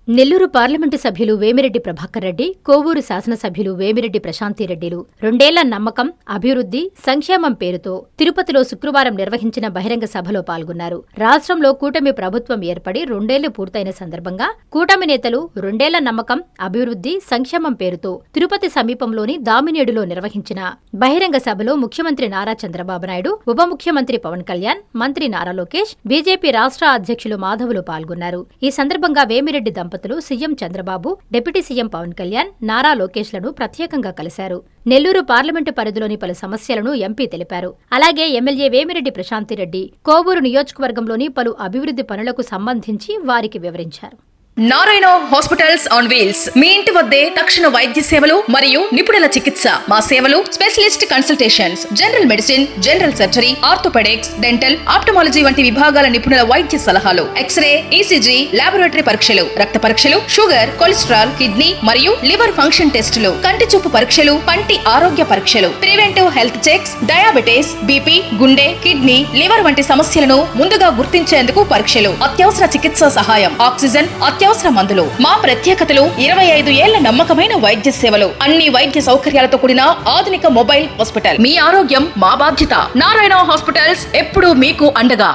Nellore parliament సభ్యులు వేమిరెడ్డి ప్రభాకర్ రెడ్డి, కోవూరు శాసనసభ్యులు వేమిరెడ్డి ప్రశాంతిరెడ్డిలు 2 ఏళ్ల నమ్మకం, అభివృద్ధి, సంక్షేమం పేరుతో తిరుపతిలో శుక్రవారం నిర్వహించిన బహిరంగ సభలో పాల్గొన్నారు. రాష్ట్రంలో కూటమి ప్రభుత్వం ఏర్పడి 2 ఏళ్లు పూర్తయిన సందర్భంగా కూటమి నేతలు 2 ఏళ్ల నమ్మకం, అభివృద్ధి, సంక్షేమం పేరుతో తిరుపతి సమీపంలోని దామినేడులో నిర్వహించిన బహిరంగ సభలో ముఖ్యమంత్రి నారా చంద్రబాబు నాయుడు, ఉప ముఖ్యమంత్రి పవన్ కళ్యాణ్, మంత్రి నారా లోకేష్, బీజేపీ రాష్ట్ర అధ్యక్షులు మాధవులు పాల్గొన్నారు. ఈ సందర్భంగా వేమిరెడ్డి దంపతులు CM Chandrababu, deputy CM Pawan Kalyan, Nara లోకేష్లను ప్రత్యేకంగా కలిశారు. నెల్లూరు పార్లమెంటు పరిధిలోని పలు సమస్యలను ఎంపీ తెలిపారు. అలాగే ఎమ్మెల్యే వేమిరెడ్డి ప్రశాంతిరెడ్డి కోవూరు నియోజకవర్గంలోని పలు అభివృద్ధి పనులకు సంబంధించి వారికి వివరించారు. నారాయణ హాస్పిటల్స్ ఆన్ వీల్స్ మీ ఇంటి వద్దే తక్షణ వైద్య సేవలు మరియు నిపుణుల చికిత్స. మా సేవలు specialist consultations, general medicine, general surgery, orthopaedics, dental, ophthalmology వంటి విభాగాల నిపుణుల వైద్య సలహాలు, ఎక్స్రే, ఈసీజీ, లాబొరేటరీ పరీక్షలు, రక్త పరీక్షలు, షుగర్, కొలెస్ట్రాల్, కిడ్నీ మరియు లివర్ ఫంక్షన్ టెస్టులు, కంటి చూపు పరీక్షలు, పంటి ఆరోగ్య పరీక్షలు, preventive health checks, diabetes, BP, గుండె, కిడ్నీ, లివర్ వంటి సమస్యలను ముందుగా గుర్తించేందుకు పరీక్షలు, అత్యవసర చికిత్సా సహాయం, ఆక్సిజన్, అత్యవసర మందులు. మా ప్రత్యేకతలు 25 ఏళ్ల నమ్మకమైన వైద్య సేవలు, అన్ని వైద్య సౌకర్యాలతో కూడిన ఆధునిక మొబైల్ హాస్పిటల్. మీ ఆరోగ్యం మా బాధ్యత. నారాయణ హాస్పిటల్స్ ఎప్పుడూ మీకు అండగా.